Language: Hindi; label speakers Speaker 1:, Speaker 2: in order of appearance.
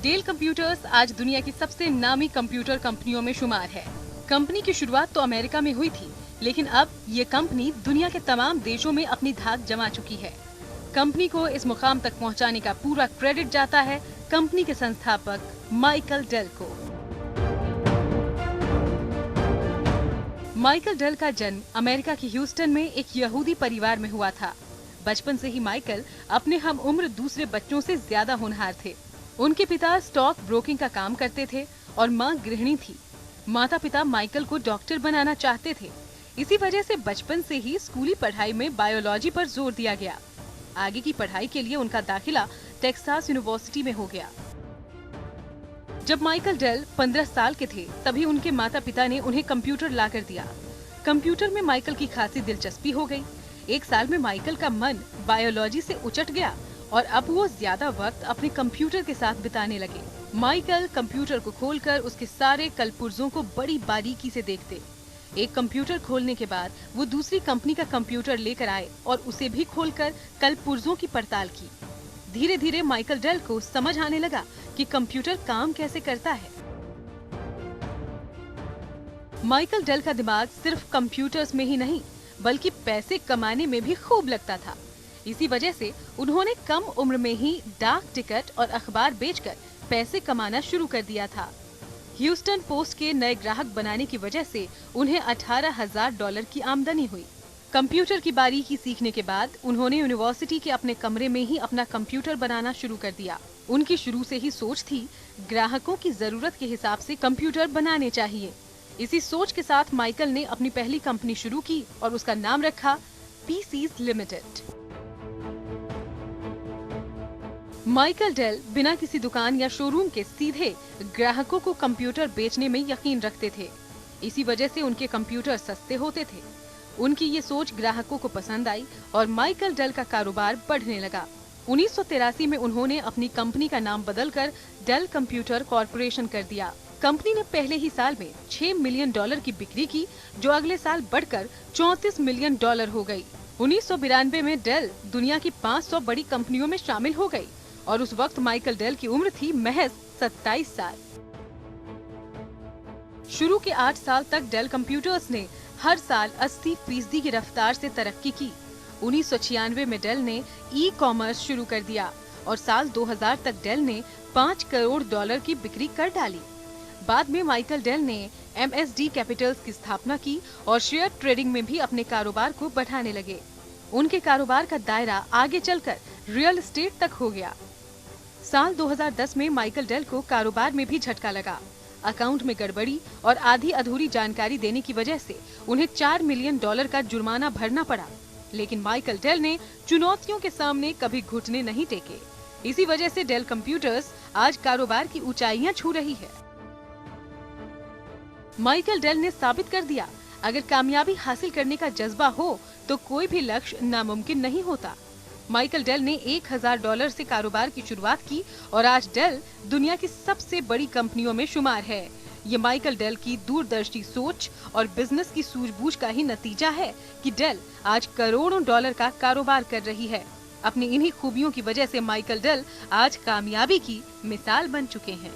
Speaker 1: डेल कंप्यूटर्स आज दुनिया की सबसे नामी कंप्यूटर कंपनियों में शुमार है। कंपनी की शुरुआत तो अमेरिका में हुई थी, लेकिन अब ये कंपनी दुनिया के तमाम देशों में अपनी धाक जमा चुकी है। कंपनी को इस मुकाम तक पहुंचाने का पूरा क्रेडिट जाता है कंपनी के संस्थापक माइकल डेल को। माइकल डेल का जन्म अमेरिका के ह्यूस्टन में एक यहूदी परिवार में हुआ था। बचपन से ही माइकल अपने हम उम्र दूसरे बच्चों से ज्यादा होनहार थे। उनके पिता स्टॉक ब्रोकिंग का काम करते थे और मां गृहिणी थी। माता पिता माइकल को डॉक्टर बनाना चाहते थे। इसी वजह से बचपन से ही स्कूली पढ़ाई में बायोलॉजी पर जोर दिया गया। आगे की पढ़ाई के लिए उनका दाखिला टेक्सास यूनिवर्सिटी में हो गया। जब माइकल डेल 15 साल के थे, तभी उनके माता पिता ने उन्हें कंप्यूटर ला कर दिया। कंप्यूटर में माइकल की खासी दिलचस्पी हो गई। एक साल में माइकल का मन बायोलॉजी से उचट गया और अब वो ज्यादा वक्त अपने कंप्यूटर के साथ बिताने लगे। माइकल कंप्यूटर को खोलकर उसके सारे कलपुर्जों को बड़ी बारीकी से देखते। एक कंप्यूटर खोलने के बाद वो दूसरी कंपनी का कंप्यूटर लेकर आए और उसे भी खोलकर कलपुर्जों की पड़ताल की। धीरे धीरे माइकल डेल को समझ आने लगा कि कंप्यूटर काम कैसे करता है। माइकल डेल का दिमाग सिर्फ कंप्यूटर्स में ही नहीं, बल्कि पैसे कमाने में भी खूब लगता था। इसी वजह से उन्होंने कम उम्र में ही डाक टिकट और अखबार बेचकर पैसे कमाना शुरू कर दिया था। ह्यूस्टन पोस्ट के नए ग्राहक बनाने की वजह से उन्हें $18,000 की आमदनी हुई। कंप्यूटर की बारीकी सीखने के बाद उन्होंने यूनिवर्सिटी के अपने कमरे में ही अपना कंप्यूटर बनाना शुरू कर दिया। उनकी शुरू से ही सोच थी, ग्राहकों की जरूरत के हिसाब से कंप्यूटर बनाने चाहिए। इसी सोच के साथ माइकल ने अपनी पहली कंपनी शुरू की और उसका नाम रखा पीसीज लिमिटेड। माइकल डेल बिना किसी दुकान या शोरूम के सीधे ग्राहकों को कंप्यूटर बेचने में यकीन रखते थे। इसी वजह से उनके कंप्यूटर सस्ते होते थे। उनकी ये सोच ग्राहकों को पसंद आई और माइकल डेल का कारोबार बढ़ने लगा। 1983 में उन्होंने अपनी कंपनी का नाम बदलकर डेल कंप्यूटर कॉर्पोरेशन कर दिया। कंपनी ने पहले ही साल में $6 मिलियन की बिक्री की, जो अगले साल बढ़कर $34 मिलियन हो गई। 1992 में डेल दुनिया की 500 बड़ी कंपनियों में शामिल हो गई और उस वक्त माइकल डेल की उम्र थी महज 27 साल। शुरू के 8 साल तक डेल कंप्यूटर्स ने हर साल 80% की रफ्तार से तरक्की की। 1996 में डेल ने ई कॉमर्स शुरू कर दिया और साल 2000 तक डेल ने $5 करोड़ की बिक्री कर डाली। बाद में माइकल डेल ने MSD कैपिटल्स की स्थापना की और शेयर ट्रेडिंग में भी अपने कारोबार को बढ़ाने लगे। उनके कारोबार का दायरा आगे चलकर रियल एस्टेट तक हो गया। साल 2010 में माइकल डेल को कारोबार में भी झटका लगा। अकाउंट में गड़बड़ी और आधी अधूरी जानकारी देने की वजह से उन्हें $4 मिलियन का जुर्माना भरना पड़ा। लेकिन माइकल डेल ने चुनौतियों के सामने कभी घुटने नहीं टेके। इसी वजह से डेल कंप्यूटर्स आज कारोबार की ऊंचाइयां छू रही है। माइकल डेल ने साबित कर दिया, अगर कामयाबी हासिल करने का जज्बा हो तो कोई भी लक्ष्य नामुमकिन नहीं होता। माइकल डेल ने $1,000 से कारोबार की शुरुआत की और आज डेल दुनिया की सबसे बड़ी कंपनियों में शुमार है। ये माइकल डेल की दूरदर्शी सोच और बिजनेस की सूझबूझ का ही नतीजा है कि डेल आज करोड़ों डॉलर का कारोबार कर रही है। अपनी इन्हीं खूबियों की वजह से माइकल डेल आज कामयाबी की मिसाल बन चुके हैं।